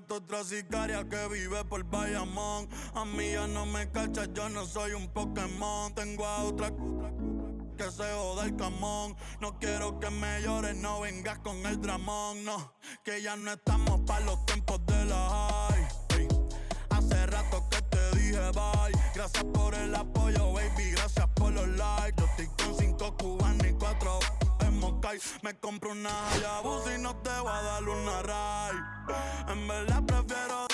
otra sicaria que vive por Bayamón. A mí ya no me cachas, yo no soy un Pokémon. Tengo a otra que se joda el camón. No quiero que me llores, no vengas con el dramón. No, que ya no estamos pa' los tiempos de la high. Hey, hace rato que te dije bye. Gracias por el apoyo, baby, gracias por los likes. Yo estoy con 5 cubanos y 4 en Moscay. Me compro una Hayabusa y no te voy a dar una ride. En verdad prefiero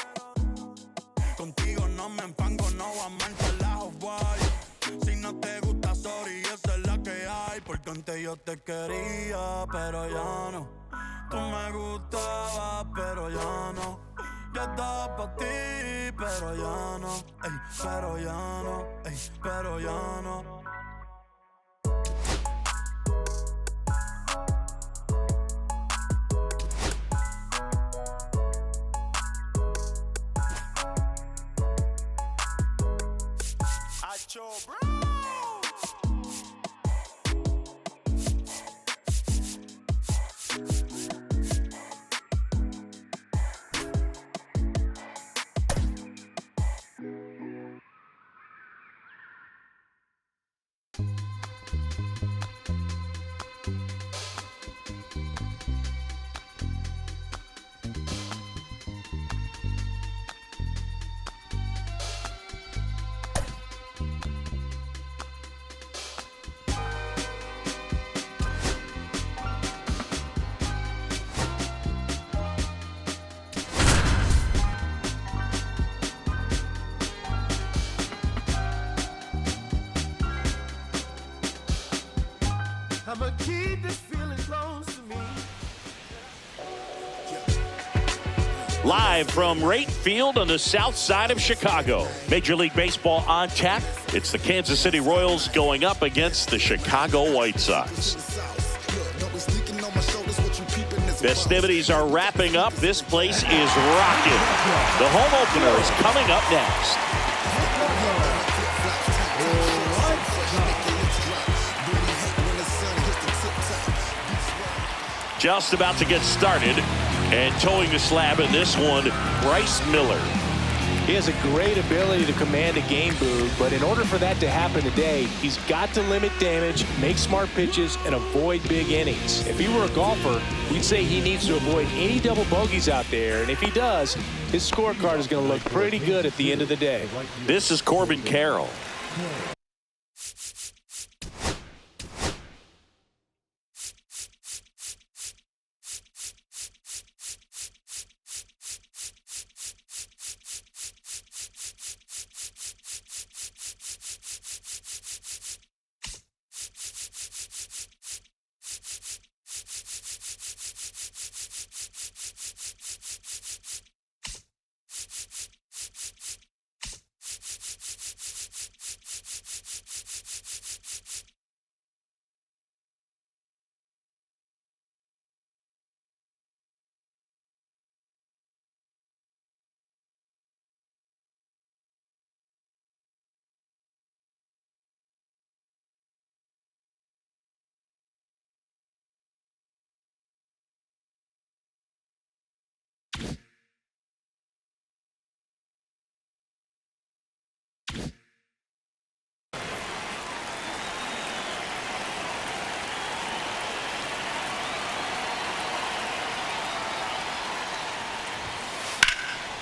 contigo, no me enfango, no voy a manchar la Hawaii. Si no te gusta, sorry, esa es la que hay. Porque antes yo te quería, pero ya no. Tú me gustabas, pero ya no. Yo estaba pa' ti, pero ya no. Ey, pero ya no, ey, pero ya no. I'ma keep this feeling close to me. Live from Rate Field on the south side of Chicago. Major League Baseball on tap. It's the Kansas City Royals going up against the Chicago White Sox. Festivities are wrapping up. This place is rocking. The home opener is coming up next. Just about to get started, and towing the slab in this one, Bryce Miller. He has a great ability to command a game, Boo, but in order for that to happen today, he's got to limit damage, make smart pitches, and avoid big innings. If he were a golfer, we'd say he needs to avoid any double bogeys out there, and if he does, his scorecard is going to look pretty good at the end of the day. This is Corbin Carroll.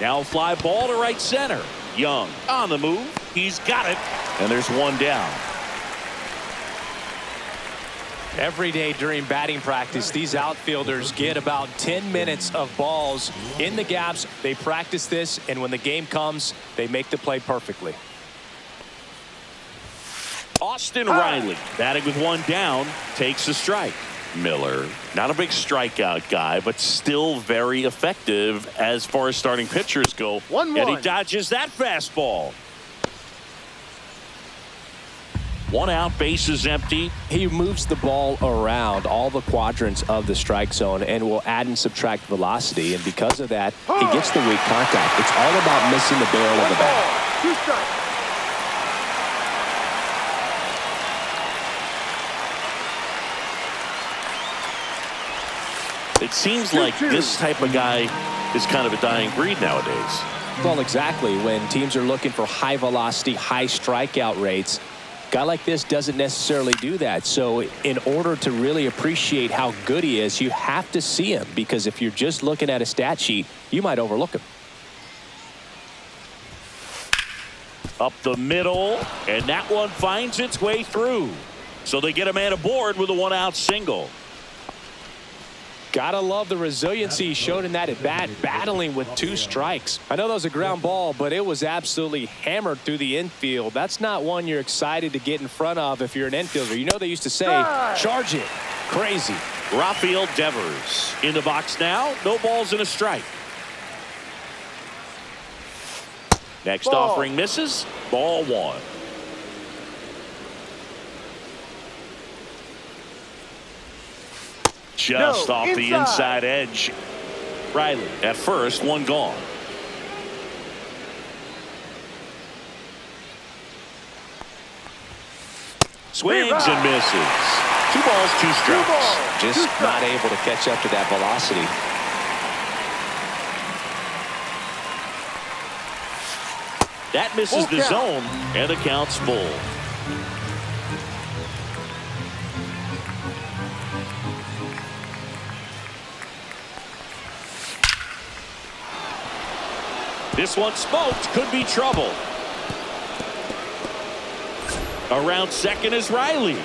Now fly ball to right center. Young on the move. He's got it. And there's one down. Every day during batting practice, these outfielders get about 10 minutes of balls in the gaps. They practice this, and when the game comes, they make the play perfectly. Austin Riley, batting with one down, takes a strike. Miller, not a big strikeout guy, but still very effective as far as starting pitchers go. 1-1. And he dodges that fastball. One out, base is empty. He moves the ball around all the quadrants of the strike zone and will add and subtract velocity. And because of that, he gets the weak contact. It's all about missing the barrel of the bat. 2 strikes. It seems like this type of guy is kind of a dying breed nowadays. Well, exactly. When teams are looking for high velocity, high strikeout rates, a guy like this doesn't necessarily do that. So in order to really appreciate how good he is, you have to see him, because if you're just looking at a stat sheet, you might overlook him. Up the middle, and that one finds its way through. So they get a man aboard with a one-out single. Gotta love the resiliency shown in that at bat, battling with 2 strikes. I know that was a ground ball, but it was absolutely hammered through the infield. That's not one you're excited to get in front of if you're an infielder. You know they used to say, charge it. Crazy. Rafael Devers in the box now. No balls and a strike. Next offering misses. Ball 1. Just off the inside edge. Riley at first, one gone. Swings and misses. 2 balls, 2 strikes. Just not able to catch up to that velocity. That misses the zone, and the count's full. This one smoked, could be trouble. Around second is Riley.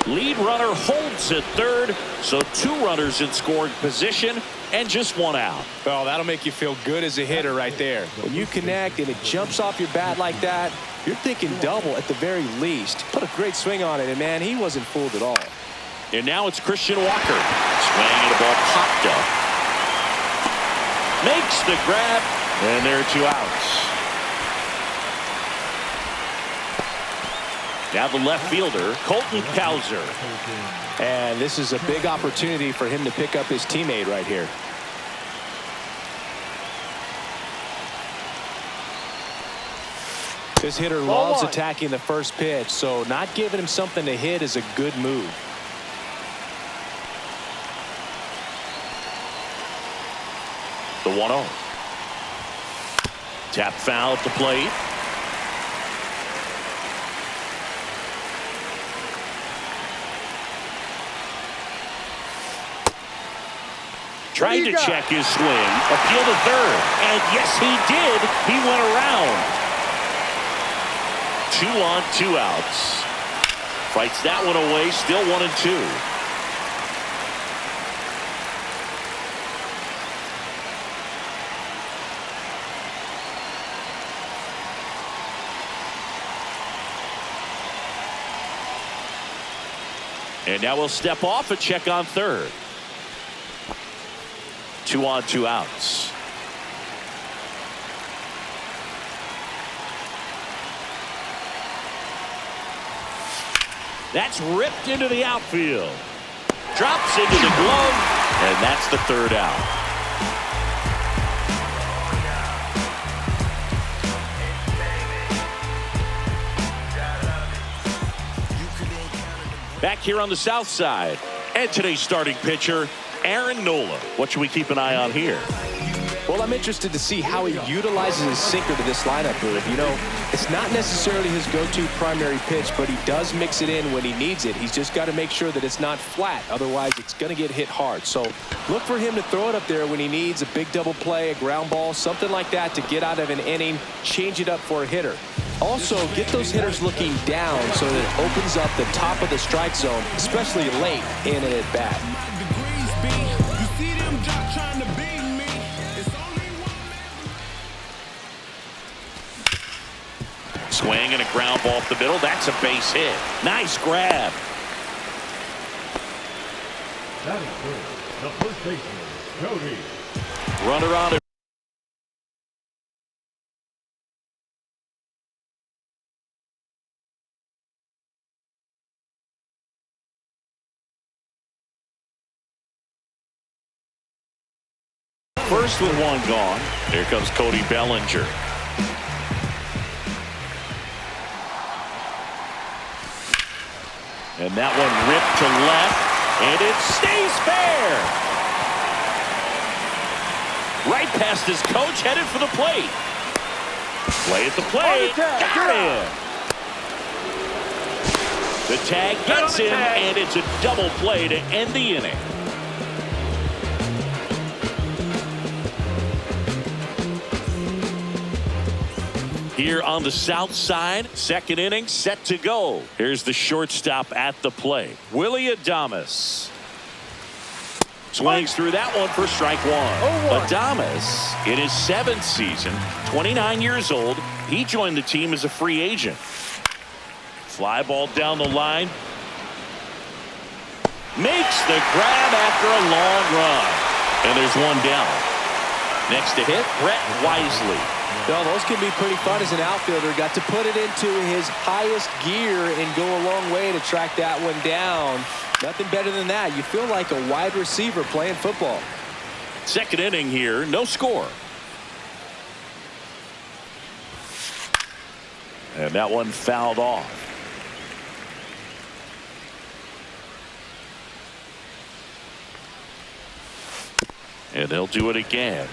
Lead runner holds at third, so 2 runners in scoring position and just 1 out. Well, that'll make you feel good as a hitter right there. When you connect and it jumps off your bat like that, you're thinking double at the very least. Put a great swing on it, and man, he wasn't fooled at all. And now it's Christian Walker. Swinging at a ball popped up. Makes the grab, and there are 2 outs. Now the left fielder, Colton Cowser. And this is a big opportunity for him to pick up his teammate right here. This hitter loves attacking the first pitch, so not giving him something to hit is a good move. The 1-0. Tap foul at the plate. Tried to check his swing, appeal to third, and yes, he did. He went around. 2 on, 2 outs. Fights that one away, still 1-2. And now we'll step off and check on third. 2 on, 2 outs. That's ripped into the outfield. Drops into the glove, and that's the 3rd out. Back here on the south side, and today's starting pitcher, Aaron Nola. What should we keep an eye on here? Well, I'm interested to see how he utilizes his sinker to this lineup, Booth. You know, it's not necessarily his go-to primary pitch, but he does mix it in when he needs it. He's just got to make sure that it's not flat. Otherwise, it's going to get hit hard. So look for him to throw it up there when he needs a big double play, a ground ball, something like that to get out of an inning, change it up for a hitter. Also, get those hitters looking down so that it opens up the top of the strike zone, especially late in an at-bat. Swing and a ground ball up the middle. That's a base hit. Nice grab. That is good. The first baseman, Cody. Runner on it. First with 1 gone. Here comes Cody Bellinger. And that one ripped to left, and it stays fair. Right past his coach, headed for the plate. Play at the plate. Got him. The tag gets him, and it's a double play to end the inning. Here on the south side, second inning set to go. Here's the shortstop at the plate, Willie Adames. Swings through that one for strike one. Adames, in his 7th season, 29 years old, he joined the team as a free agent. Fly ball down the line. Makes the grab after a long run. And there's one down. Next to hit, Brett Wisely. Well, those can be pretty fun as an outfielder. Got to put it into his highest gear and go a long way to track that one down. Nothing better than that. You feel like a wide receiver playing football. Second inning here, no score. And that one fouled off. And they'll do it again.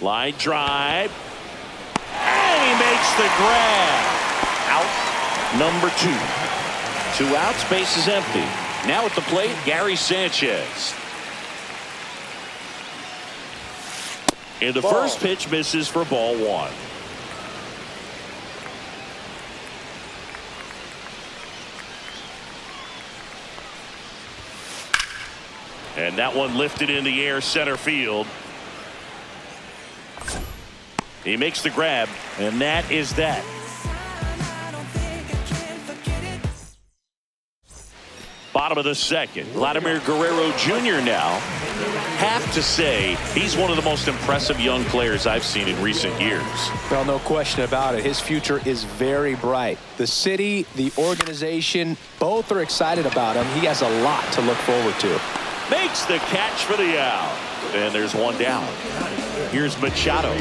Line drive. And he makes the grab. Out number 2. 2 outs, base is empty. Now at the plate, Gary Sanchez. And the first pitch misses for ball 1. And that one lifted in the air center field. He makes the grab, and that is that. Bottom of the second, Vladimir Guerrero Jr. now. Have to say, he's one of the most impressive young players I've seen in recent years. Well, no question about it. His future is very bright. The city, the organization, both are excited about him. He has a lot to look forward to. Makes the catch for the out. And there's one down. Here's Machado.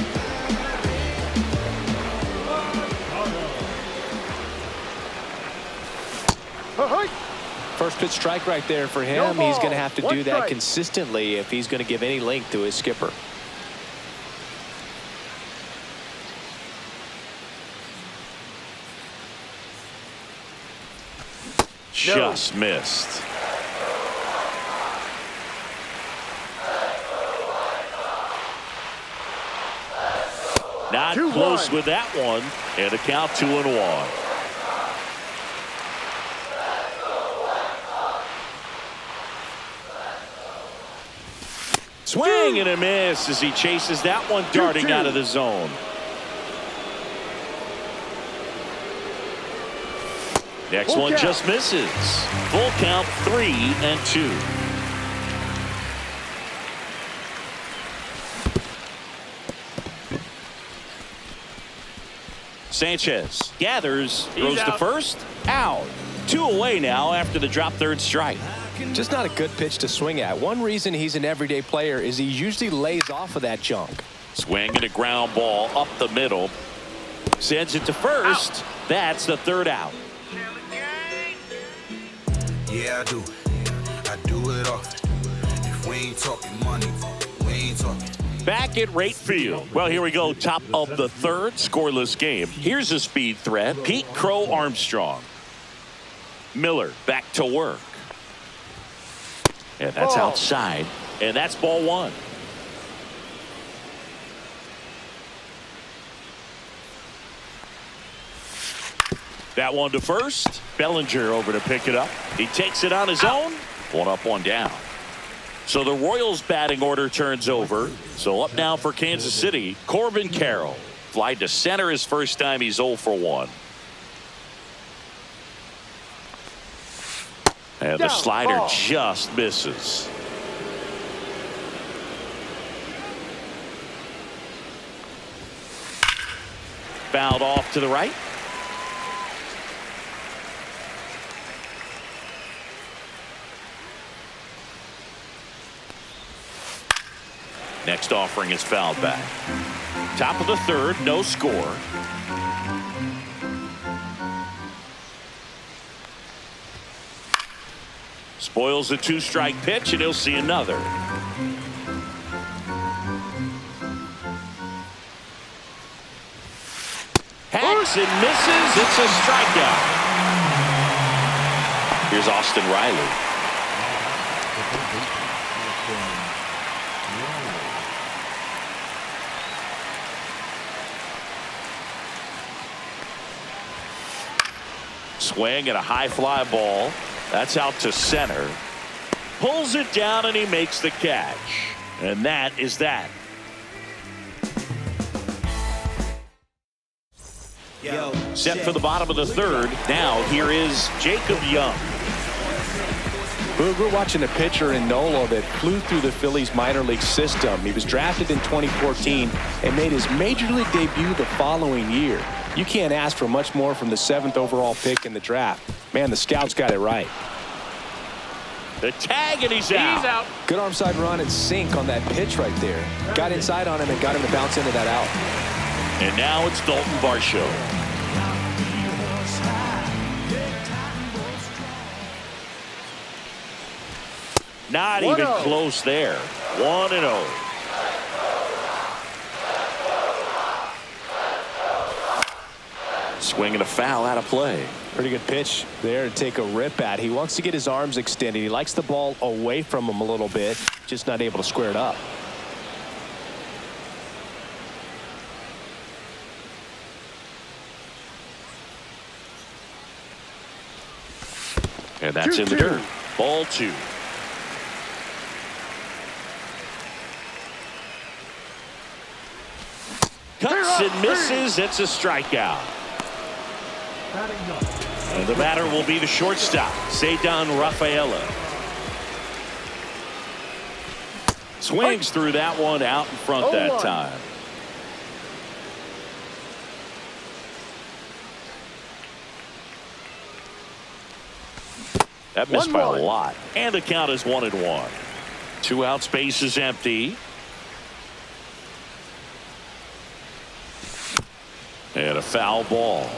First pitch strike right there for him. He's going to have to do that consistently if he's going to give any length to his skipper. Just missed. Not close with that one. And the count 2-1. Swing and a miss as he chases that one darting out of the zone. Next one just misses. Full count 3-2. Sanchez gathers, throws to first, out. 2 away now after the drop third strike. Just not a good pitch to swing at. One reason he's an everyday player is he usually lays off of that junk. Swing and a ground ball up the middle. Sends it to first. Out. That's the third out. Yeah, I do. I do it often. If we ain't talking money, we ain't talking. Back at right field. Well, here we go. Top of the third, scoreless game. Here's a speed threat. Pete Crow Armstrong. Miller back to work. And that's outside. And that's ball 1. That one to first. Bellinger over to pick it up. He takes it on his own. 1 up, 1 down. So the Royals batting order turns over. So up now for Kansas City, Corbin Carroll. Fly to center his first time. He's 0 for 1. And the slider just misses. Fouled off to the right. Next offering is fouled back. Top of the third, no score. Spoils the 2-strike pitch, and he'll see another. Hacks and misses. It's a strikeout. Here's Austin Riley. Swing and a high fly ball. That's out to center. Pulls it down and he makes the catch. And that is that. Set for the bottom of the third. Now here is Jacob Young. We're watching a pitcher in Nola that flew through the Phillies minor league system. He was drafted in 2014 and made his major league debut the following year. You can't ask for much more from the 7th overall pick in the draft. Man, the scouts got it right. The tag, and he's out. Good arm side run and sink on that pitch right there. Got inside on him and got him to bounce into that out. And now it's Dalton Varsho. Not even close there. 1-0. Swing and a foul out of play. Pretty good pitch there to take a rip at. He wants to get his arms extended. He likes the ball away from him a little bit, just not able to square it up. And that's in the dirt. Ball 2. Cuts and misses. It's a strikeout. And the batter will be the shortstop, Ceddanne Rafaela. Swings through that one out in front that time. That missed by a lot. And the count is 1-1. 2 out, space is empty. And a foul ball.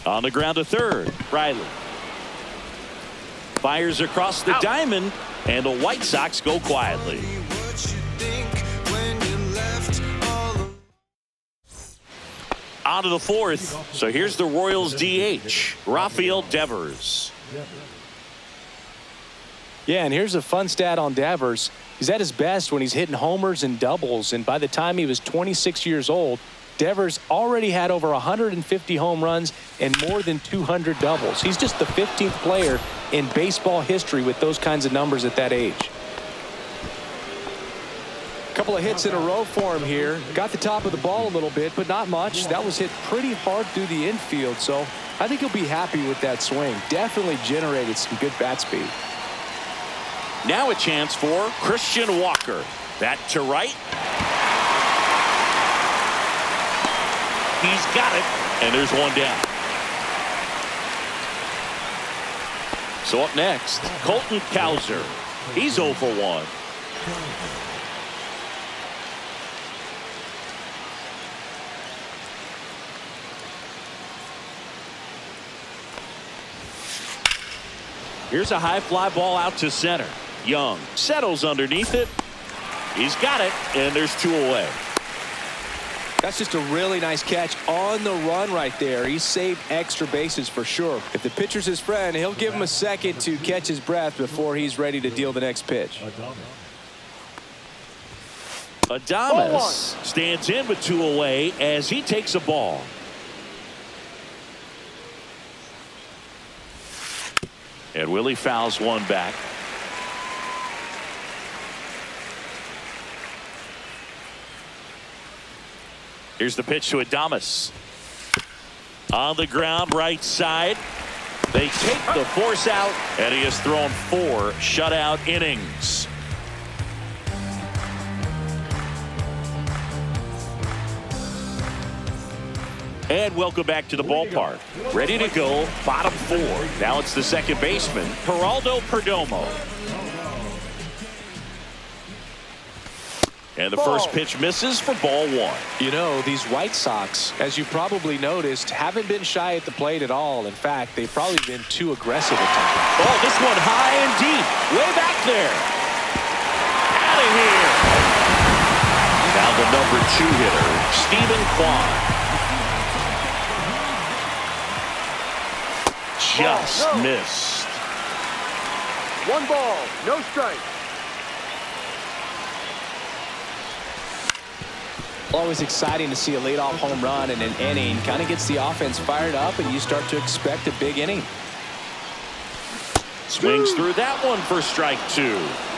On the ground to third, Riley. Fires across the diamond, and the White Sox go quietly. On to the 4th. So here's the Royals DH, Rafael Devers. Yeah, and here's a fun stat on Devers. He's at his best when he's hitting homers and doubles, and by the time he was 26 years old, Devers already had over 150 home runs and more than 200 doubles. He's just the 15th player in baseball history with those kinds of numbers at that age. A couple of hits in a row for him here. Got the top of the ball a little bit, but not much. That was hit pretty hard through the infield, so I think he'll be happy with that swing. Definitely generated some good bat speed. Now a chance for Christian Walker. That to right. He's got it, and there's one down. So up next, Colton Cowser. He's 0 for 1. Here's a high fly ball out to center. Young settles underneath it. He's got it, and there's 2 away. That's just a really nice catch on the run right there. He saved extra bases for sure. If the pitcher's his friend, he'll give him a second to catch his breath before he's ready to deal the next pitch. Adames stands in with 2 away as he takes a ball. And Willie fouls one back. Here's the pitch to Adames. On the ground, right side. They take the force out, and he has thrown 4 shutout innings. And welcome back to the ballpark. Ready to go, bottom 4. Now it's the second baseman, Geraldo Perdomo. And the first pitch misses for ball one. You know, these White Sox, as you probably noticed, haven't been shy at the plate at all. In fact, they've probably been too aggressive at times. Oh, this one high and deep. Way back there. Out of here. Now the number 2 hitter, Stephen Kwan. Just missed. 1 ball, no strike. Always exciting to see a leadoff home run in an inning. Kind of gets the offense fired up, and you start to expect a big inning. Swings through that one for strike 2.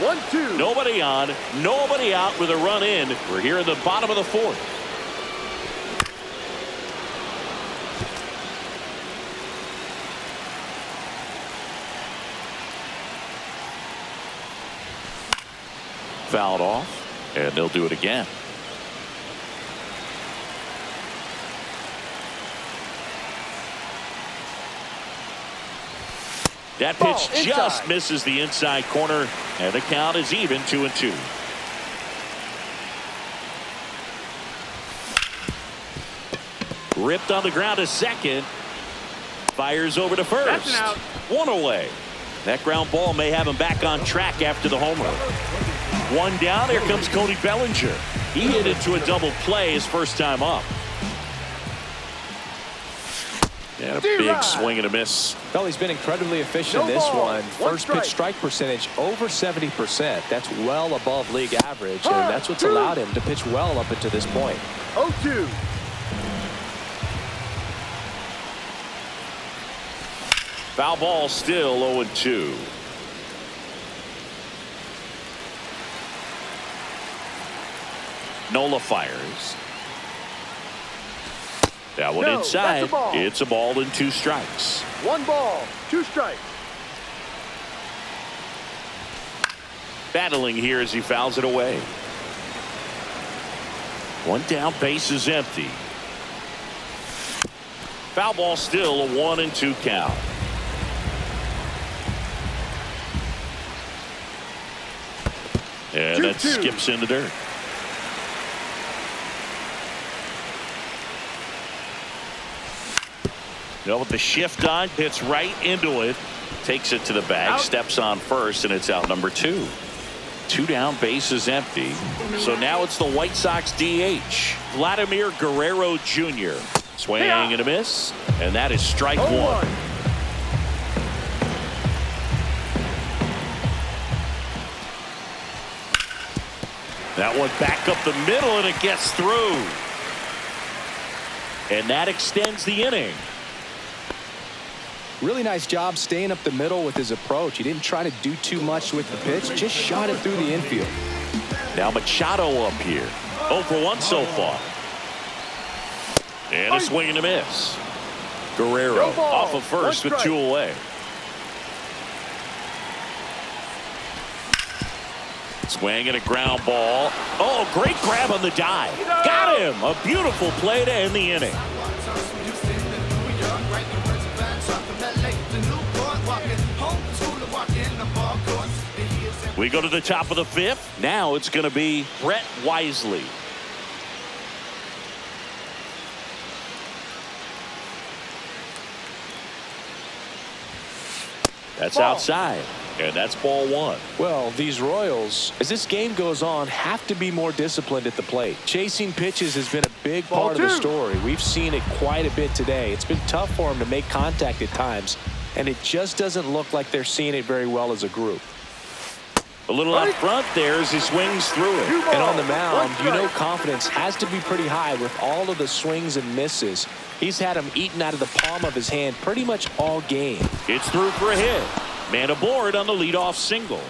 1-2. Nobody on, nobody out with a run in. We're here in the bottom of the 4th. Fouled off, and they'll do it again. That pitch just misses the inside corner, and the count is even 2-2. Ripped on the ground to second. Fires over to first. That's an out. 1 away. That ground ball may have him back on track after the homer. 1 down. Here comes Cody Bellinger. He hit into a double play his first time up. And a big swing and a miss. Well, he's been incredibly efficient in this one. First pitch strike percentage over 70%. That's well above league average, and that's what's allowed him to pitch well up until this point. 0-2. Foul ball, still 0-2. Nola fires. That one inside. It's a ball and 2 strikes. 1 ball, 2 strikes. Battling here as he fouls it away. 1 down, base is empty. Foul ball, still a 1-2 count. And that skips into dirt. No, with the shift on, hits right into it, takes it to the bag, steps on first, and it's out number 2. 2 down, base is empty. So now it's the White Sox DH, Vladimir Guerrero Jr. Swing and a miss, and that is strike 1. That one back up the middle, and it gets through. And that extends the inning. Really nice job staying up the middle with his approach. He didn't try to do too much with the pitch, just shot it through the infield. Now Machado up here. 0 for 1 so far. And a swing and a miss. Guerrero off of first with 2 away. Swing and a ground ball. Oh, great grab on the dive. Got him. A beautiful play to end the inning. We go to the top of the 5th. Now it's going to be Brett Wisely. That's outside, and that's ball 1. Well, these Royals, as this game goes on, have to be more disciplined at the plate. Chasing pitches has been a big part of the story. We've seen it quite a bit today. It's been tough for them to make contact at times, and it just doesn't look like they're seeing it very well as a group. A little up front there as he swings through it. And on the mound, you know confidence has to be pretty high with all of the swings and misses. He's had them eaten out of the palm of his hand pretty much all game. It's through for a hit. Man aboard on the leadoff single.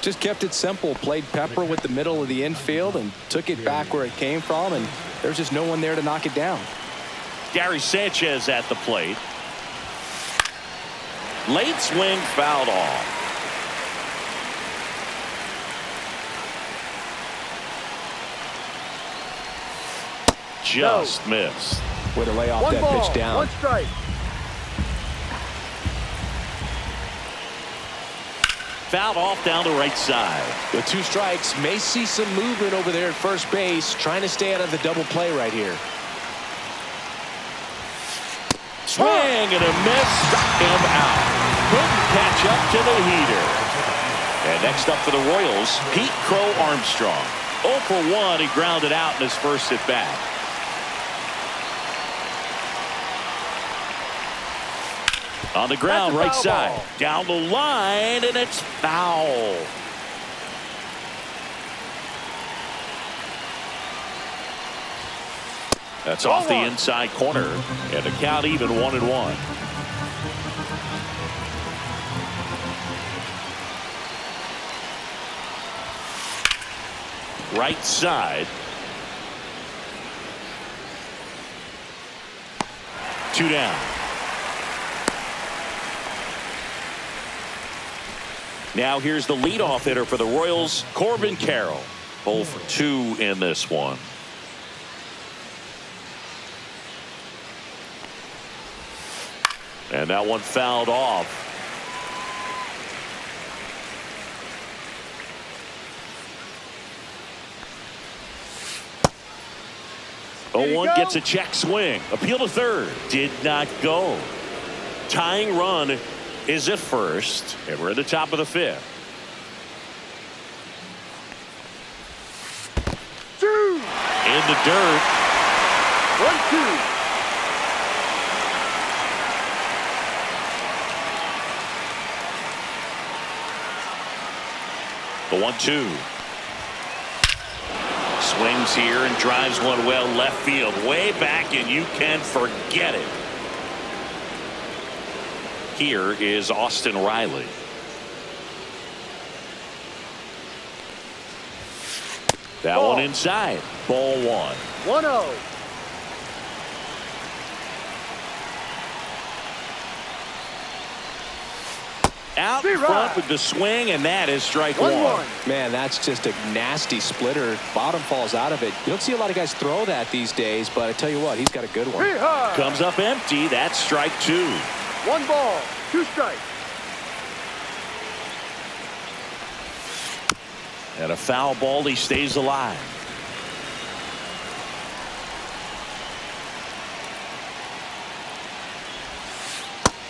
Just kept it simple. Played pepper with the middle of the infield and took it back where it came from, and there's just no one there to knock it down. Gary Sanchez at the plate. Late swing, fouled off. Just missed. Way to lay off that pitch down. 1 strike. Fouled off down the right side. With 2 strikes, may see some movement over there at first base, trying to stay out of the double play right here. Swing and a miss. Struck him out. Couldn't catch up to the heater. And next up for the Royals, Pete Crow Armstrong. 0 for 1. He grounded out in his first at bat. On the ground, right side. Ball. Down the line, and it's foul. That's off the inside corner, and the count even 1-1. Right side. 2 down. Now here's the leadoff hitter for the Royals, Corbin Carroll. 0 for 2 in this one. And that one fouled off. Oh, 1 gets a check swing. Appeal to third. Did not go. Tying run is at first. And we're at the top of the 5th. 2. In the dirt. 1-2. The 1-2. Swings here and drives one well left field. Way back, and you can forget it. Here is Austin Riley. That one inside. Ball 1. 1-0. Out front with the swing, and that is strike 1. Man, that's just a nasty splitter. Bottom falls out of it. You don't see a lot of guys throw that these days, but I tell you what, he's got a good one. Comes up empty. That's strike 2. 1 ball, 2 strikes. And a foul ball. He stays alive.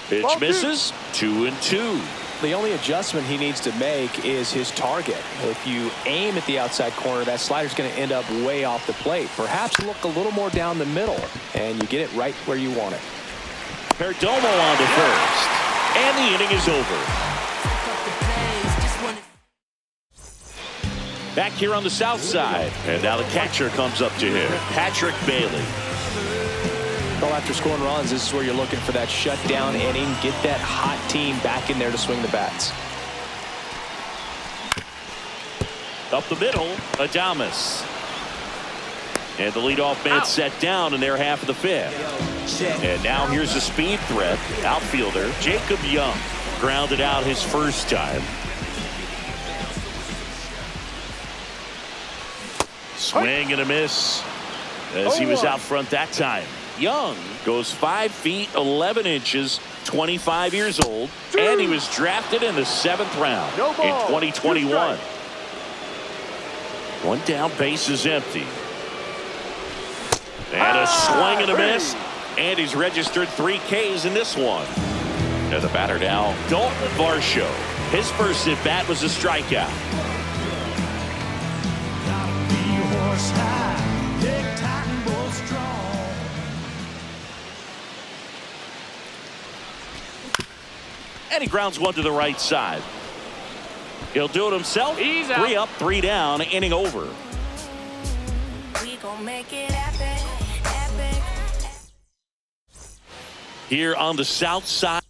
Pitch misses. 2-2. The only adjustment he needs to make is his target. If you aim at the outside corner, that slider's going to end up way off the plate. Perhaps look a little more down the middle, and you get it right where you want it. Perdomo on to first. And the inning is over. Back here on the south side. And now the catcher comes up to him. Patrick Bailey. Well, after scoring runs, this is where you're looking for that shutdown inning. Get that hot team back in there to swing the bats. Up the middle, Adames. And the leadoff man set down in their half of the 5th. And now here's a speed threat. Outfielder Jacob Young grounded out his first time. Swing and a miss as he was out front that time. Young goes 5 feet 11 inches, 25 years old, and he was drafted in the 7th round in 2021. 1 down, base is empty. And a swing and a miss, and he's registered 3 Ks in this one. And the batter now, Dalton Varsho. His first at bat was a strikeout. And he grounds one to the right side. He'll do it himself. He's out. 3 up, 3 down, inning over. We gon' make it epic, epic. Here on the south side.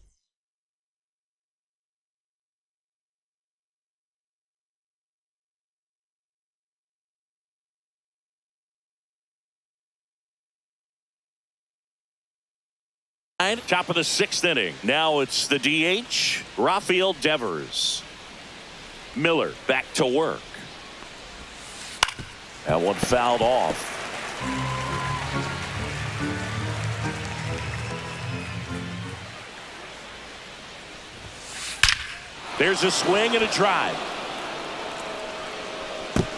Top of the 6th inning. Now it's the DH, Rafael Devers. Miller back to work. That one fouled off. There's a swing and a drive.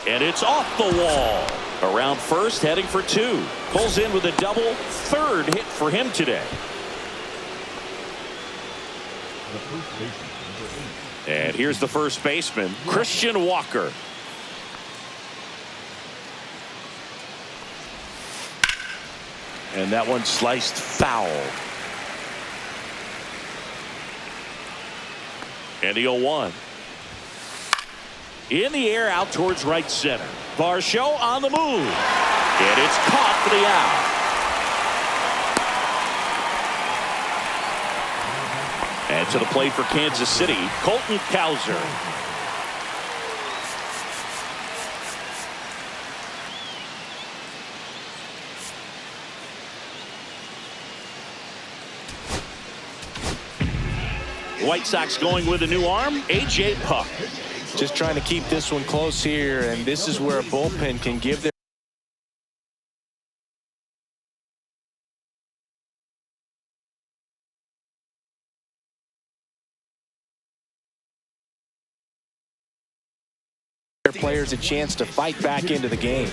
And it's off the wall. Around first, heading for 2. Pulls in with a double. 3rd hit for him today. The first baseman, number 8. And here's the first baseman, Christian Walker. And that one sliced foul. And the 0-1. In the air out towards right center. Varsho on the move. And it's caught for the out. And to the plate for Kansas City, Colton Cowser. White Sox going with a new arm, A.J. Puck. Just trying to keep this one close here, and this is where a bullpen can give their players a chance to fight back into the game.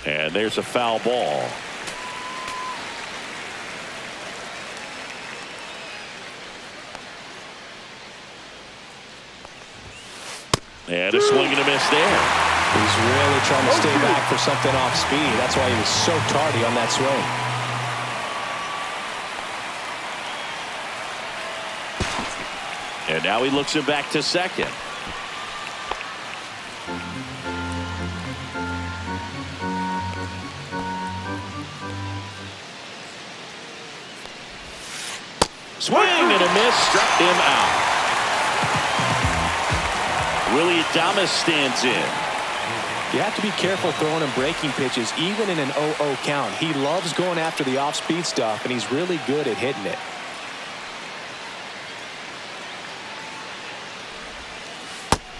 And there's a foul ball. And a swing and a miss there. He's really trying to stay back for something off speed. That's why he was so tardy on that swing. And now he looks him back to second. Swing and a miss, struck him out. Willie Adames stands in. You have to be careful throwing him breaking pitches, even in an 0-0 count. He loves going after the off-speed stuff, and he's really good at hitting it.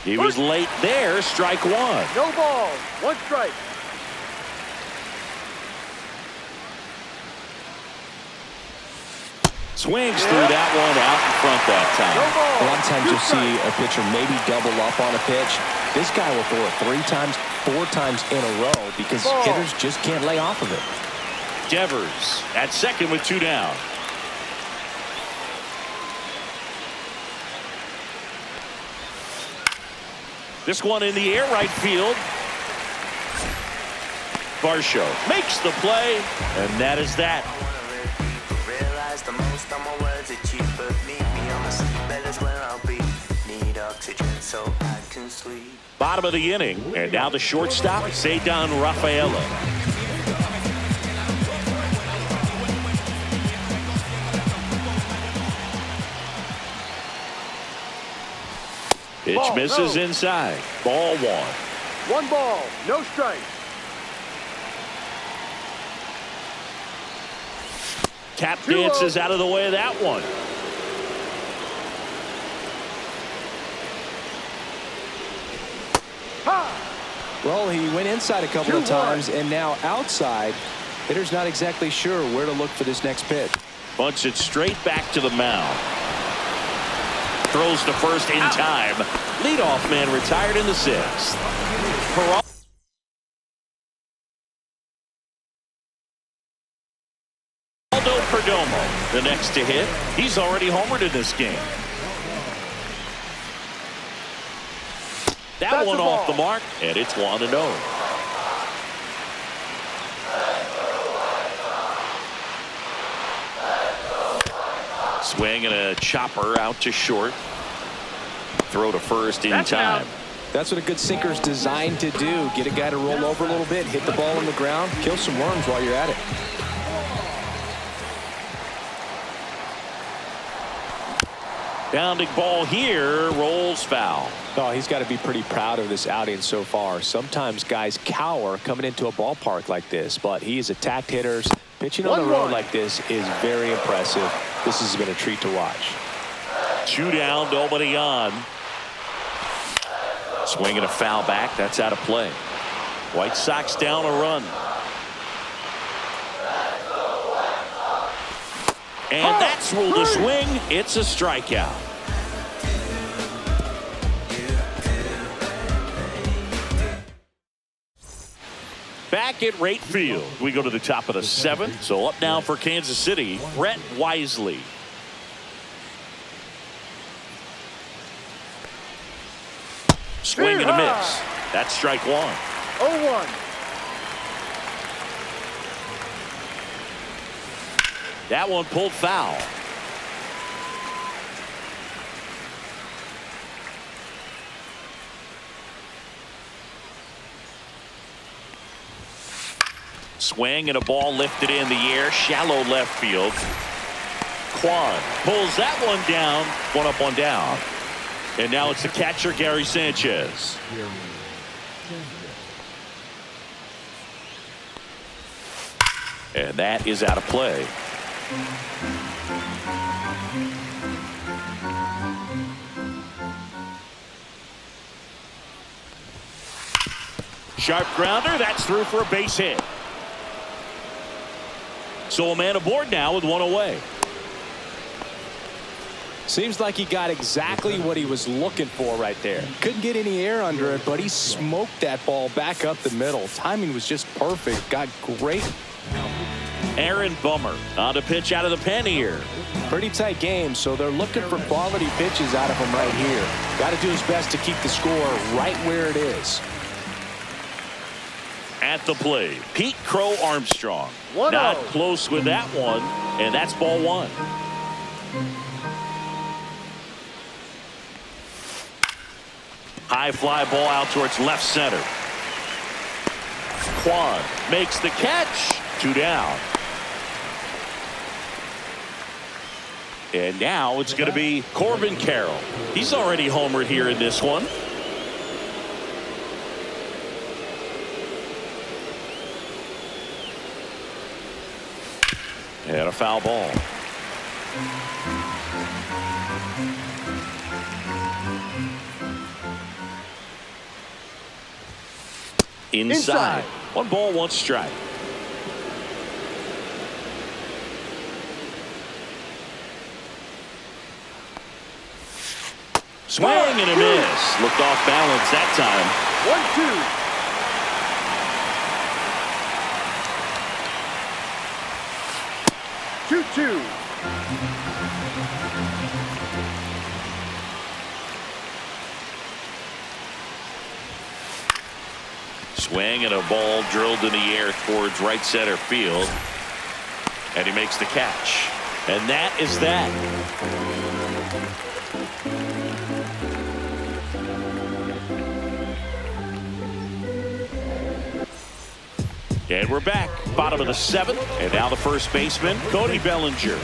He was late there, strike 1. No ball, 1 strike. Swings through that one out in front that time. No ball. A lot of times you'll see a pitcher maybe double up on a pitch. This guy will throw it 3 times, 4 times in a row because hitters just can't lay off of it. Devers at second with 2 down. This one in the air right field. Varsho makes the play, and that is that. The most on my words are cheap, but meet me on the seabed is where I'll be. Need oxygen so I can sleep. Bottom of the inning, and now the shortstop, Ceddanne Rafaela. Pitch Ball, misses no. inside. Ball 1. 1 ball, no strike. Tap dances out of the way of that one. Well, he went inside a couple of times, and now outside. Hitter's not exactly sure where to look for this next pitch. Bunts it straight back to the mound. Throws to first in time. Leadoff man retired in the 6th. Perdomo, the next to hit. He's already homered in this game. That one off the mark, and it's 1-0. Swing and a chopper out to short. Throw to first in time. That's what a good sinker is designed to do. Get a guy to roll over a little bit, hit the ball on the ground, kill some worms while you're at it. Bounding ball here, rolls foul. Oh, he's got to be pretty proud of this outing so far. Sometimes guys cower coming into a ballpark like this, but he has attacked hitters. Pitching on the road like this is very impressive. This has been a treat to watch. 2 down, nobody on. Swing and a foul back. That's out of play. White Sox down a run. And that's ruled a swing. It's a strikeout. Back at right field, we go to the top of the 7th. So up now for Kansas City, Brett Wisely. Swing and a miss. That's strike 1. 0-1. That one pulled foul. Swing and a ball lifted in the air, shallow left field. Kwan pulls that one down, one up, one down. And now it's the catcher, Gary Sanchez. And that is out of play. Sharp grounder, that's through for a base hit. So a man aboard now with one away. Seems like he got exactly what he was looking for right there. Couldn't get any air under it, but he smoked that ball back up the middle. Timing was just perfect. Got great. Aaron Bummer on to pitch out of the pen here. Pretty tight game, so they're looking for quality pitches out of him right here. Got to do his best to keep the score right where it is. At the plate, Pete Crow Armstrong. 1-0. Not close with that one, and that's ball 1. High fly ball out towards left center. Kwan makes the catch. 2 down. And now it's going to be Corbin Carroll. He's already homered here in this one. And a foul ball. Inside. 1 ball, 1 strike. Swing and a miss. Looked off balance that time. 1-2. 2-2. Swing and a ball drilled in the air towards right center field. And he makes the catch. And that is that. And we're back. Bottom of the 7th. And now the first baseman, Cody Bellinger.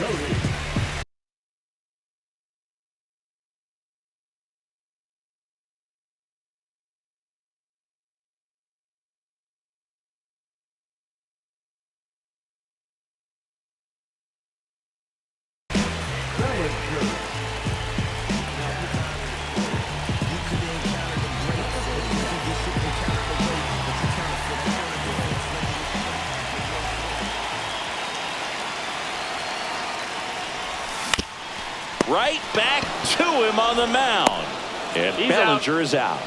Right back to him on the mound. And Bellinger is out.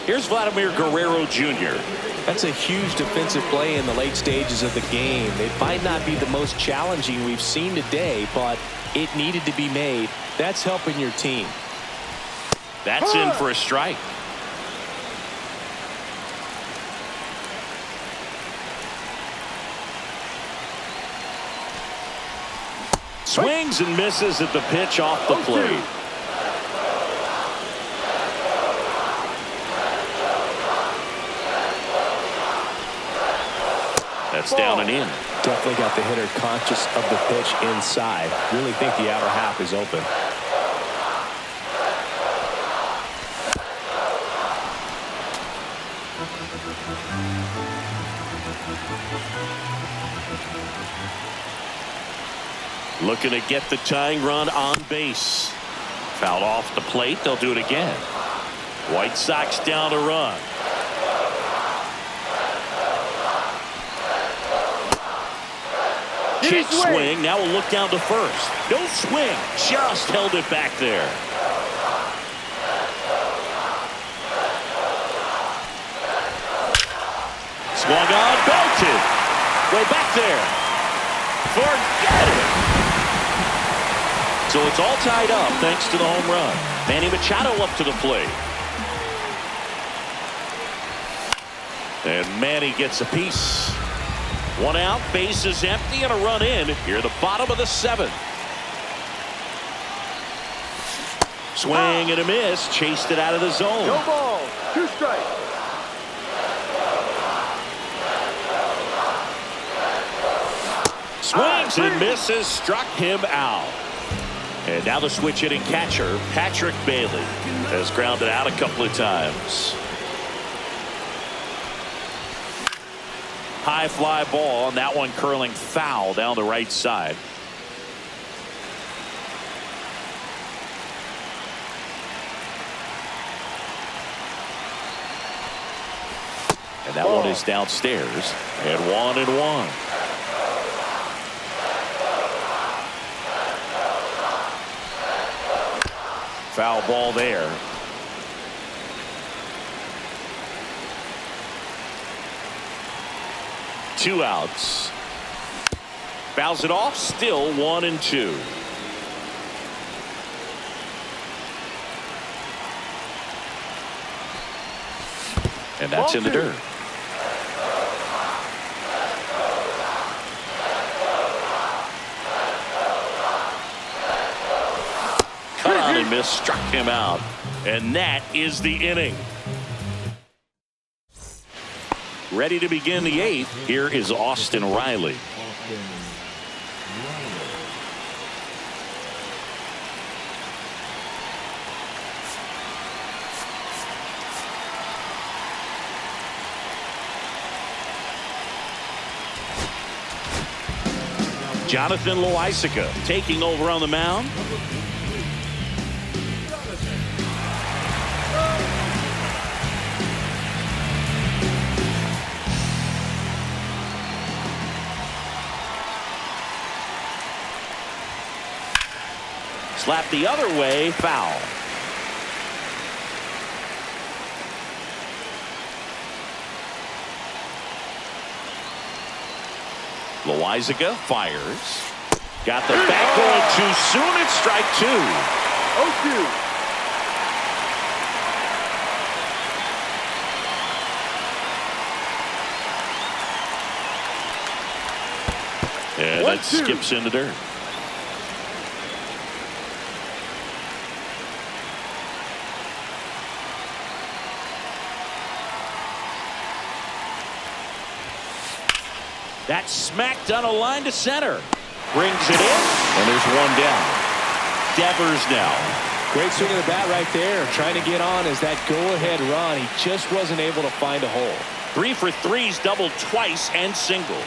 Here's Vladimir Guerrero Jr. That's a huge defensive play in the late stages of the game. It might not be the most challenging we've seen today, but it needed to be made. That's helping your team. That's in for a strike. Swings and misses at the pitch off the plate. That's down and in. Definitely got the hitter conscious of the pitch inside. Really think the outer half is open. Looking to get the tying run on base. Fouled off the plate. They'll do it again. White Sox down to run. Hit swing. Now we'll look down to first. No swing. Just held it back there. Swung on, belted. Way back there. Forget it. So it's all tied up thanks to the home run. Manny Machado up to the plate. And Manny gets a piece. One out, bases empty, and a run in here at the bottom of the seventh. Swing and a miss. Chased it out of the zone. No ball. 2 strikes. Swings and misses. Struck him out. And now the switch hitting catcher, Patrick Bailey, has grounded out a couple of times. High fly ball, and that one curling foul down the right side. And that one is downstairs. And 1-1. Foul ball there. Two outs. Fouls it off. Still 1-2. And that's in the dirt. Cut on and miss. Struck him out. And that is the inning. Ready to begin the 8th. Here is Austin Riley. Jonathan Loaisiga taking over on the mound. Slap the other way, foul. Loaisiga fires. Got the back going too soon. It's strike 2. 0-2. And that skips in the dirt. That smacked on a line to center. Brings it in, and there's one down. Devers now. Great swing of the bat right there. Trying to get on as that go-ahead run. He just wasn't able to find a hole. 3 for 3's doubled twice and single.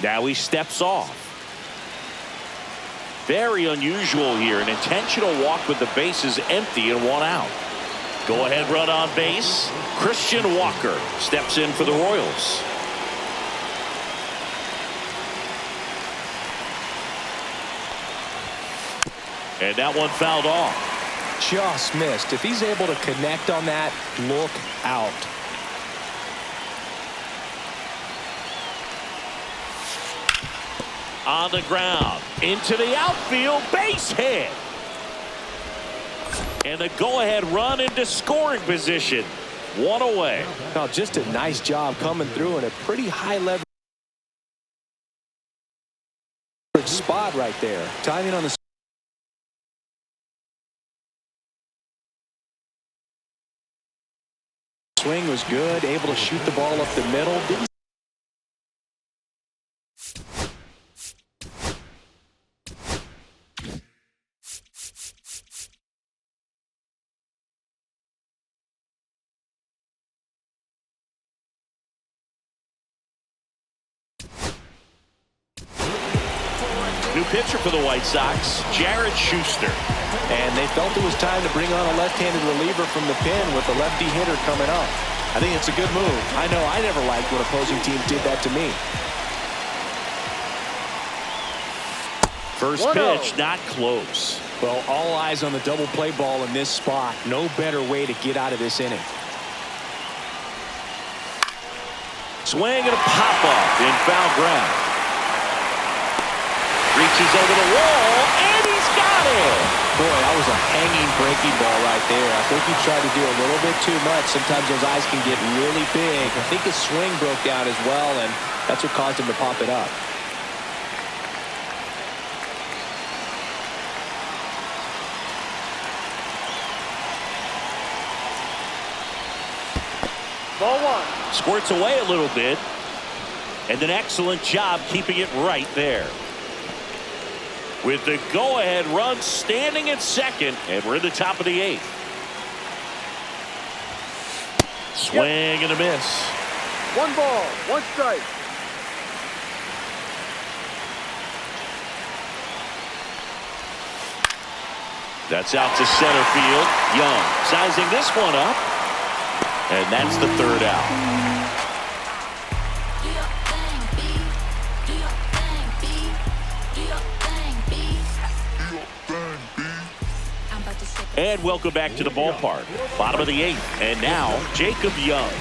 Now he steps off. Very unusual here. An intentional walk with the bases empty and 1 out. Go ahead run on base. Christian Walker steps in for the Royals. And that one fouled off. Just missed. If he's able to connect on that, look out. On the ground, into the outfield, base hit. And the go-ahead run into scoring position. 1 away. Now, just a nice job coming through in a pretty high leverage spot right there. Timing on the swing was good. Able to shoot the ball up the middle. Didn't pitcher for the White Sox, Jared Schuster. And they felt it was time to bring on a left-handed reliever from the pen with a lefty hitter coming up. I think it's a good move. I know I never liked when opposing teams did that to me. First pitch, not close. Well, all eyes on the double play ball in this spot. No better way to get out of this inning. Swing and a pop-up in foul ground. Reaches over the wall, and he's got it. Boy, that was a hanging breaking ball right there. I think he tried to do a little bit too much. Sometimes those eyes can get really big. I think his swing broke down as well, and that's what caused him to pop it up. Ball one. Squirts away a little bit. And an excellent job keeping it right there. With the go-ahead run standing at second. And we're in the top of the 8th. Swing and a miss. 1 ball, 1 strike. That's out to center field. Young sizing this one up. And that's the 3rd out. And welcome back to the ballpark. Bottom of the 8th. And now, Jacob Young.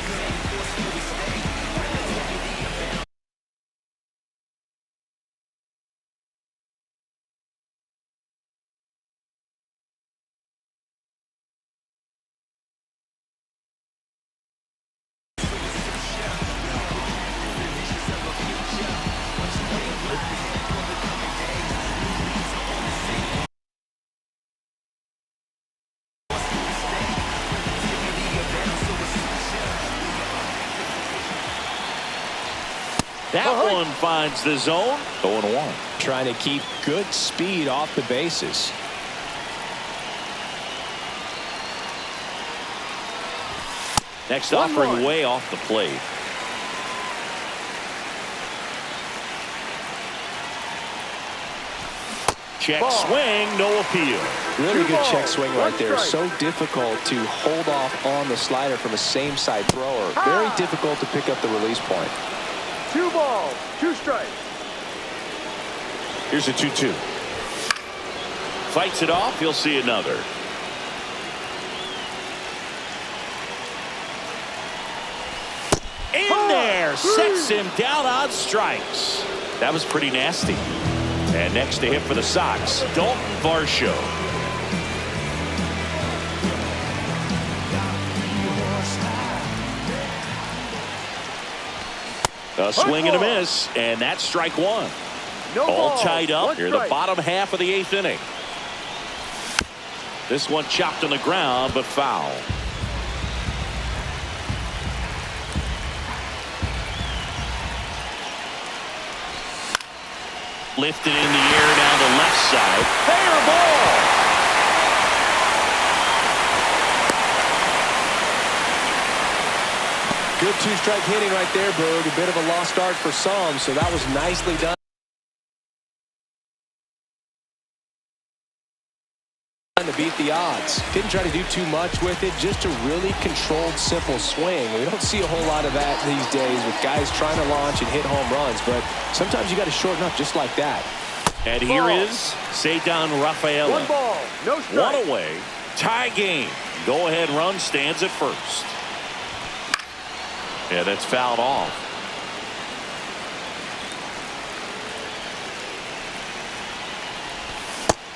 That one finds the zone. 0-1. Trying to keep good speed off the bases. Next offering way off the plate. Check swing, no appeal. Really good check swing right there. So difficult to hold off on the slider from a same side thrower. Very difficult to pick up the release point. 2 balls, 2 strikes. Here's a 2-2. Fights it off. He'll see another. In there. Sets him down on strikes. That was pretty nasty. And next to him for the Sox, Dalton Varsho. A swing and a miss, and that's strike 1. All tied up here in the bottom half of the 8th inning. This one chopped on the ground, but foul. Lifted in the air down the left side. Fair ball. Good 2-strike hitting right there, Boog. A bit of a lost start for some, so that was nicely done to beat the odds. Didn't try to do too much with it, just a really controlled, simple swing. We don't see a whole lot of that these days with guys trying to launch and hit home runs, but sometimes you got to shorten up just like that. And here is Cedar Rafaela. 1 ball, no strike. 1 away. Tie game. Go ahead run stands at first. Yeah, that's fouled off.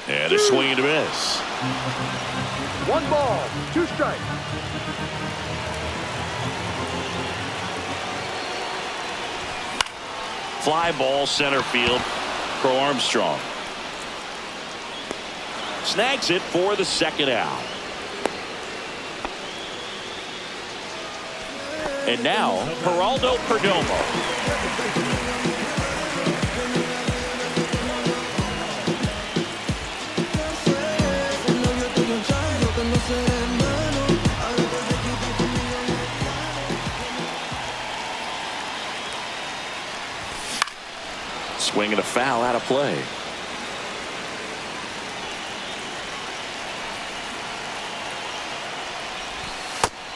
And a swing and a miss. 1 ball, 2 strikes. Fly ball center field. Pro Armstrong snags it for the 2nd out. And now Geraldo Perdomo. Swing and a foul out of play.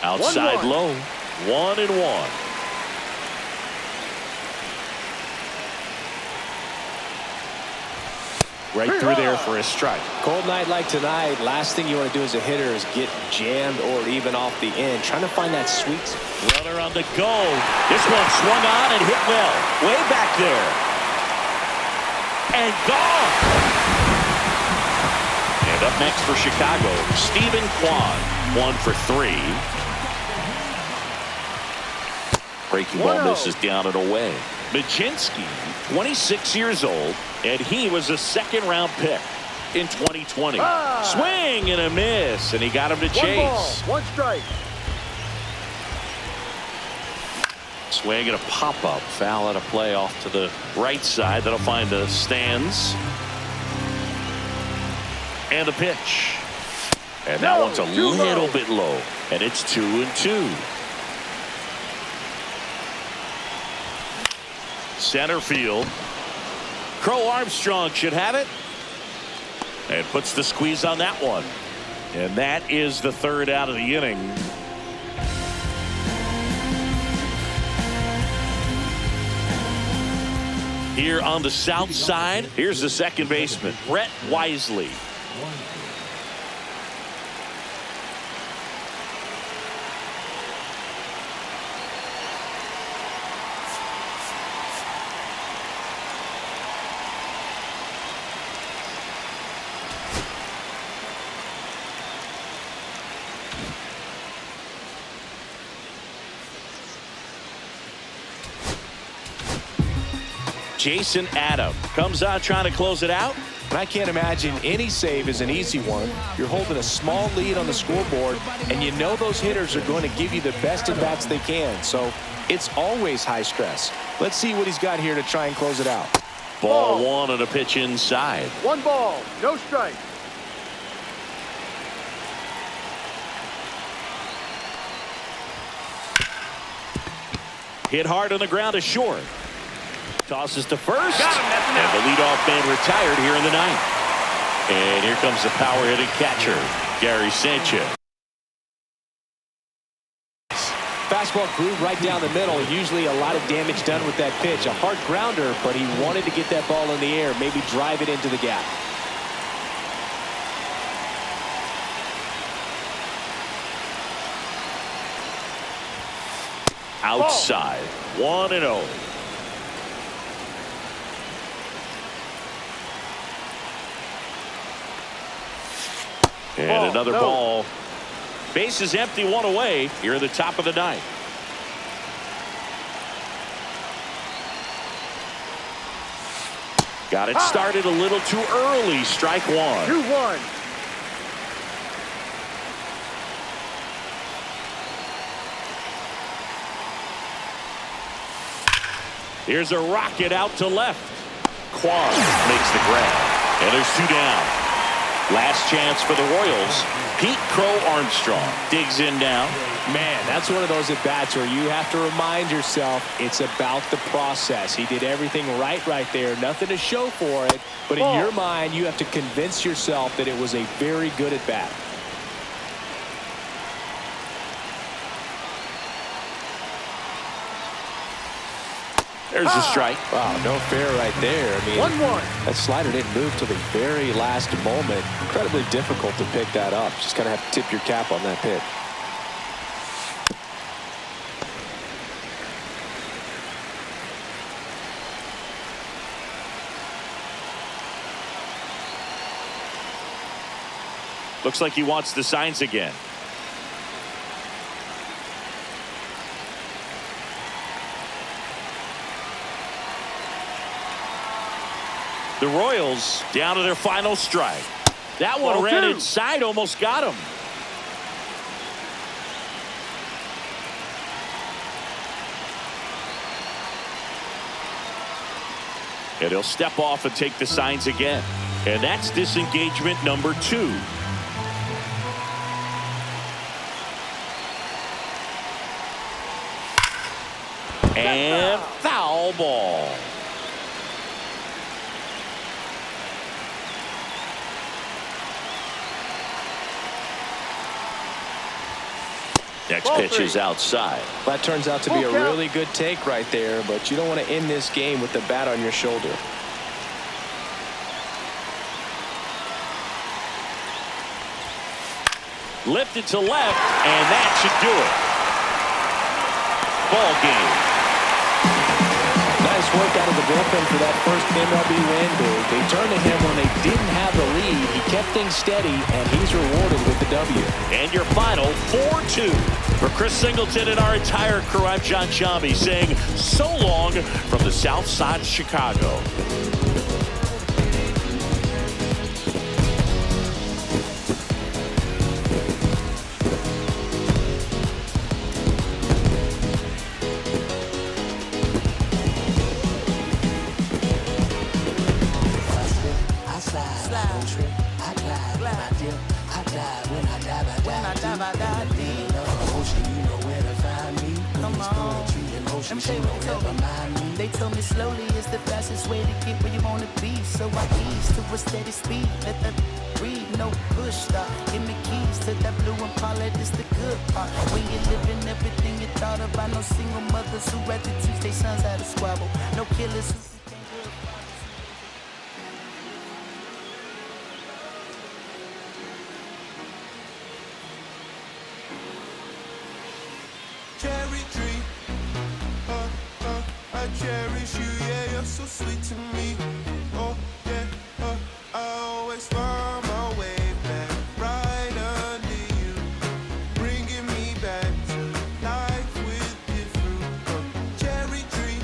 Outside 1-1. low. 1-1. Right through there for a strike. Cold night like tonight, last thing you want to do as a hitter is get jammed or even off the end. Trying to find that sweet spot. Runner on the go. This one swung on and hit well. Way back there. And gone. And up next for Chicago, Stephen Kwan. 1 for 3. Breaking ball misses down and away. Majinski, 26 years old, and he was a second-round pick in 2020. Swing and a miss, and he got him to chase. 1 ball, 1 strike. Swing and a pop-up. Foul out of play off to the right side. That'll find the stands. And a pitch. And that one's a little bit low. And it's 2-2. Center field. Crow Armstrong should have it. And puts the squeeze on that one. And that is the third out of the inning. Here on the south side, here's the second baseman, Brett Wisely. Jason Adam comes out trying to close it out. And I can't imagine any save is an easy one. You're holding a small lead on the scoreboard, and you know those hitters are going to give you the best at-bats they can. So it's always high stress. Let's see what he's got here to try and close it out. Ball 1 and a pitch inside. 1 ball, no strike. Hit hard on the ground to short. Tosses to first. And the leadoff man retired here in the ninth. And here comes the power-hitting catcher, Gary Sanchez. Fastball grew right down the middle. Usually a lot of damage done with that pitch. A hard grounder, but he wanted to get that ball in the air, maybe drive it into the gap. Outside. 1-0. And another ball. Base is empty, 1 away. Here at the top of the ninth. Got it started a little too early. Strike 1. 2-1. Here's a rocket out to left. Kwan makes the grab. And there's 2 down. Last chance for the Royals. Pete Crow Armstrong digs in now. Man, that's one of those at-bats where you have to remind yourself it's about the process. He did everything right there. Nothing to show for it. But in your mind, you have to convince yourself that it was a very good at-bat. There's a strike. Wow, no fair right there. I mean, 1-1. that slider didn't move till the very last moment. Incredibly difficult to pick that up. Just kind of have to tip your cap on that pitch. Looks like he wants the signs again. The Royals down to their final strike. That one ran inside, almost got him. And he'll step off and take the signs again. And that's disengagement number 2. And foul ball. Next pitch is outside. That turns out to be a really good take right there, but you don't want to end this game with the bat on your shoulder. Lifted to left, and that should do it. Ball game. Nice work out of the bullpen for that first MLB win, Boo. They turned to him when they didn't have the lead. He kept things steady, and he's rewarded with the W. And your final 4-2. For Chris Singleton and our entire crew, I'm John Chambi saying so long from the south side of Chicago. They told me slowly is the fastest way to get where you want to be. So I ease to a steady speed. Let that breathe, no push stop. Give me keys to that blue Impala, this the good part. When you're living everything you thought about. No single mothers who rather teach their sons how to squabble. No killers who cherry tree. I cherish you, yeah, you're so sweet to me. Oh, yeah, I always find my way back right under you, bringing me back to life with your fruit. Cherry tree.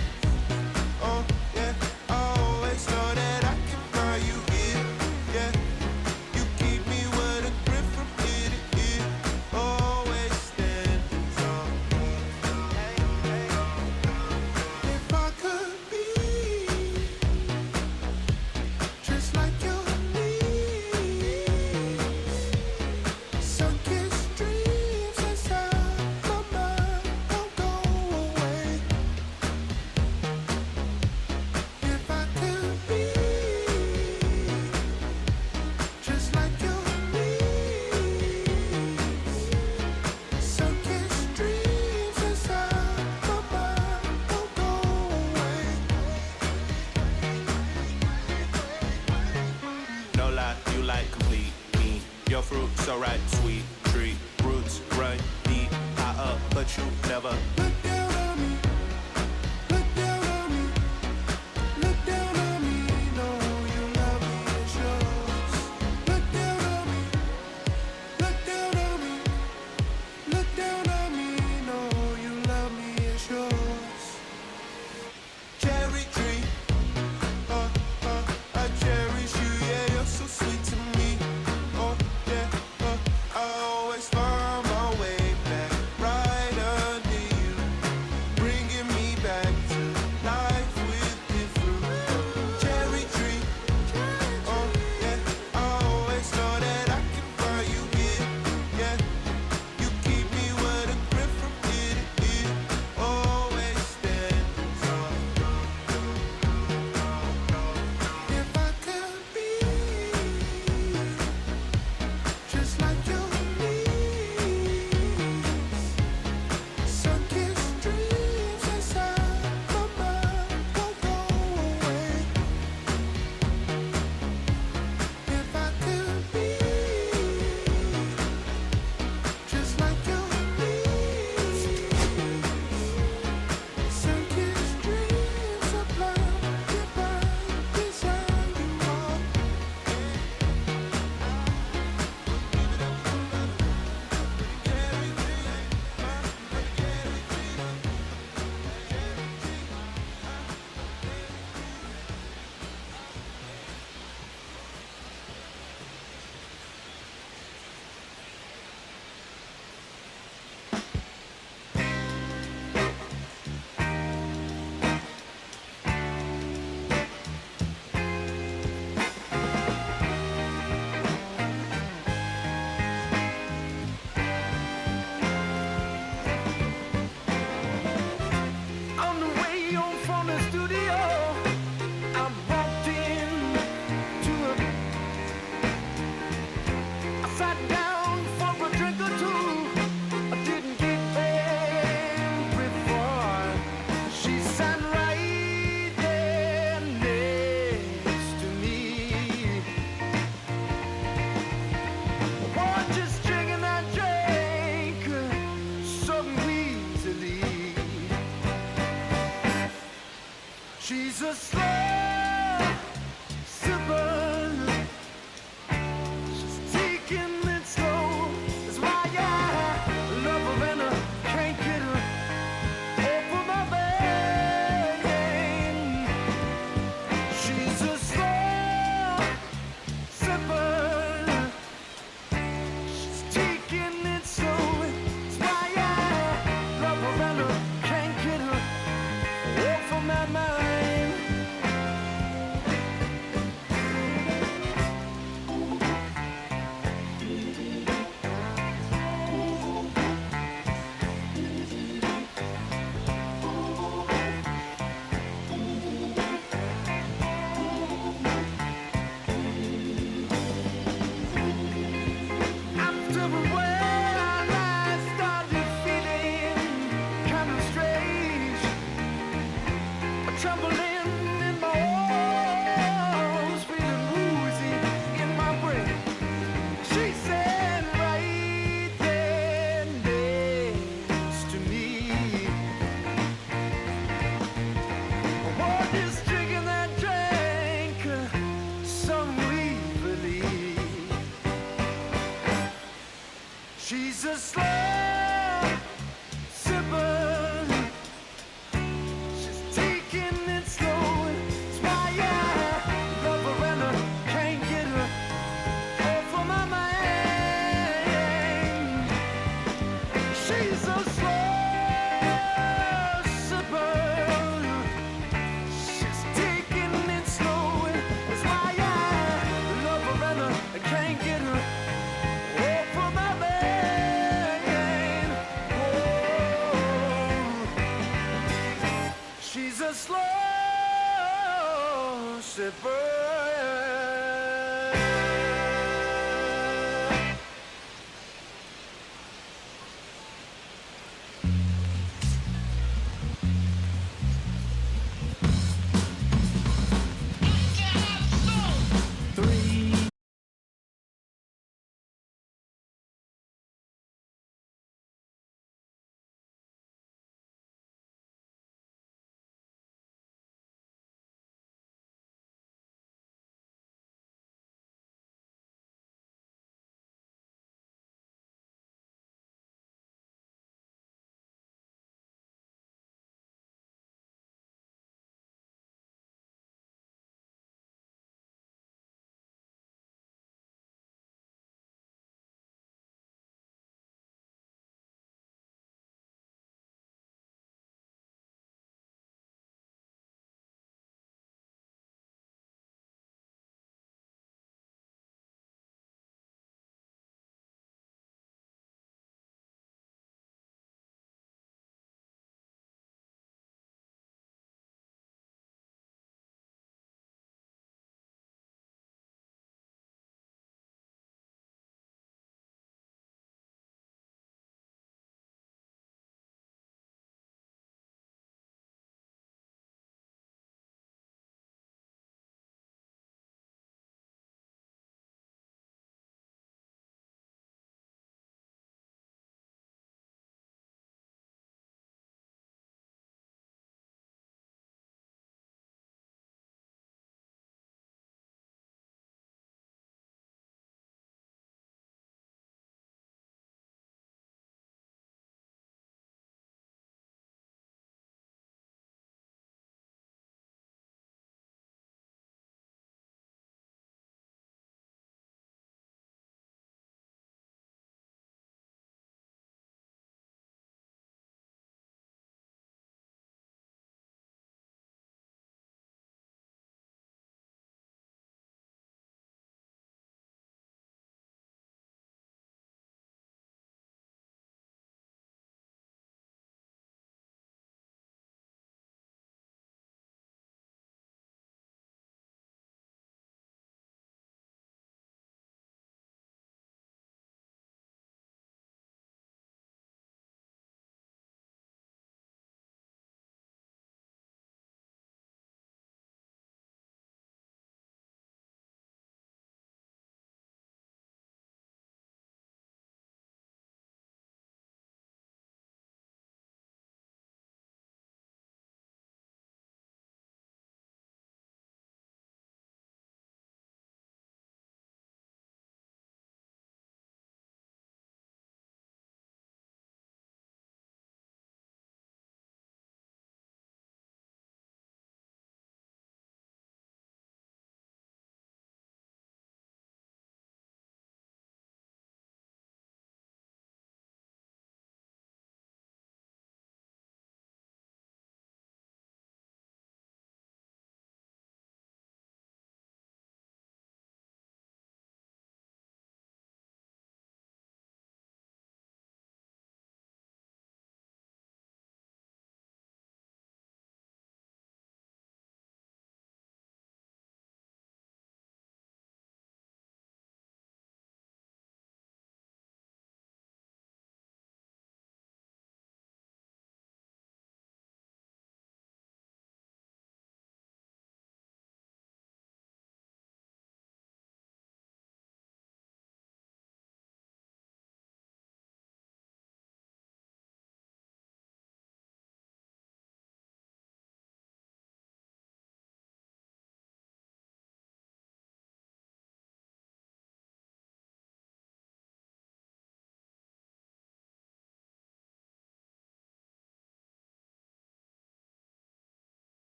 Oh, yeah, I always know that I can find you here. Yeah, you keep me with a grip from ear to ear. Always standing tall. If I could be just like your knees, sunken streams inside my mind won't go away. If I could be just like your knees, sunken streams inside my mind won't go away. No lie, you like complete me. Your fruit so ripe, sweet tree. Roots run deep, high up, but you never look down on me. Look down on me. Look down on me. No, you love me, it's yours. Look down on me. Look down on me. Look down on me. No, you love me, it's yours. Cherry tree. I cherish you, yeah, you're so sweet to me. Oh, yeah, I always find my way back right under you, a slow sipper. She's taking it slow. It's why I love her and I can't get her off of my mind. She's a slow sipper. She's taking it slow. It's why I love her and I can't get her off of my mind.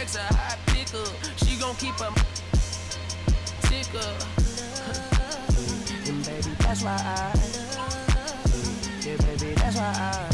sex a hot picker. She gon' keep her ticker. And baby, that's why yeah, baby, that's why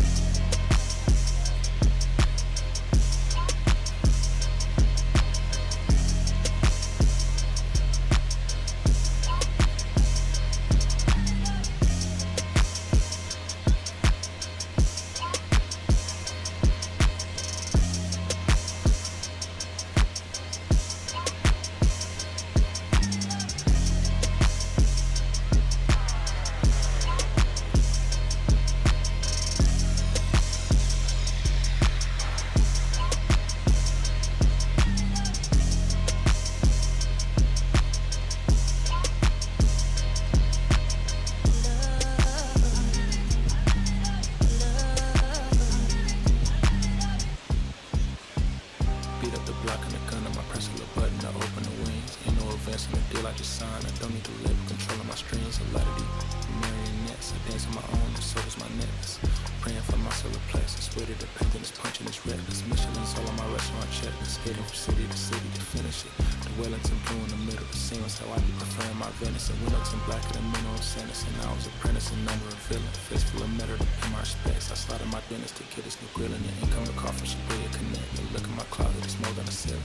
Beat up the block and the gun on my press a little button, I open the wings. Ain't no advance on the deal I just signed. I don't need to label controlling my strings. A lot of these marionettes, I dance on my own, and so does my necklace. Praying for my solar plexus, swear to the painting is punching, it's reckless. Michelin's all on my restaurant checklist, skating from city to finish it. The Wellington blue in the middle, the same as how I be preferring my venison. Wellington black and the mineral sentence, and I was apprentice and number of villain. Fist full of metal to pay my respects. I slotted my business to get this new grilling. And income the car from Shibuya Connect. And look at my closet, it's more than a ceiling.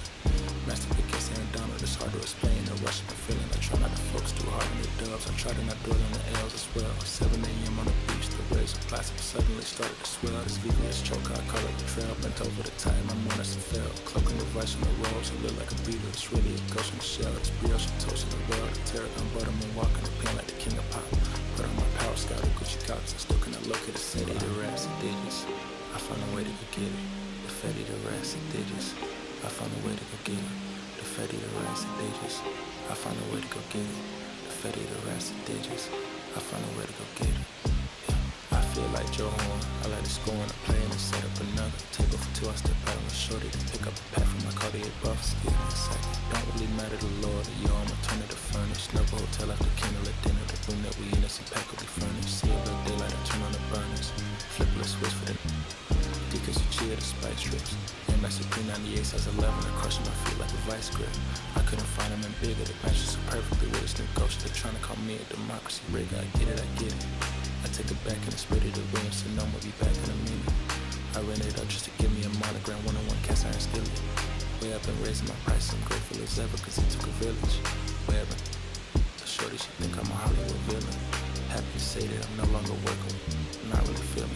Master Pickets and Donald, it's hard to explain the rush of the feeling. I try not to focus too hard on the dubs. I try to not dwell on the L's as well. 7 a.m. on the beach, the waves of plastic suddenly started to swell. This VVS choke, I call it the trail. Bent over the time, I'm on us and fell. Cloaking the vice on the roads, it look like a beetle. It's really a ghost in the shell. It's brioche and toast in the world. The tarragon butterman walking the pen like the king of pop. Put on my power scout, the Gucci Cox. I still cannot locate the city, the rats and digits. I found a way to go get it. The Fetty, the rats and digits. I found a way to go get it. The Fetty, the rats and digits. I found a way to go get it. The Fetty, the rats and digits. I found a way to go get it. I feel like Joe Horn. I like to score on a play and set up another. Table for two, I step out on the shorty to pick up a pack from my Cartier buffs. Give me a second. Don't really matter the Lord. Yo, I'ma turn it to furnace. Snuggle hotel after candle at dinner. The room that we in is impeccably furnished. See a little daylight, I turn on the burners. Flip a switch for the because you cheer the spice strips. And my Supreme 98 size 11, I crush my feet like a vice grip. I couldn't find them in bigger. They matches so perfectly with this new ghost. They're trying to call me a democracy rig. I get it, I get it. I take it back and it's ready to win, so no more be back in a minute. I ran it up just to give me a monogram, one-on-one cast iron skillet. Way up and raising my price, I'm grateful as ever, cause it took a village. Way up, the shorty should think I'm a Hollywood villain. Happy to say that I'm no longer working, not really feeling.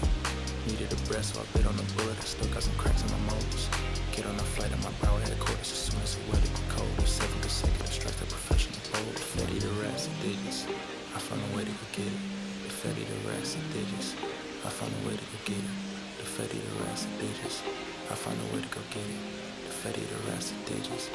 Needed a breath, so I bit on the bullet, I still got some cracks in my molars. Get on a flight at my power headquarters as soon as the weather get colder. 7 consecutive strikes, the professional bold. The Fetty, the rats and digits, I found a way to go get it. The Fetty, the rats and digits, I found a way to go get it. The Fetty, the rats and digits, I found a way to go get it. The Fetty, the rats and digits.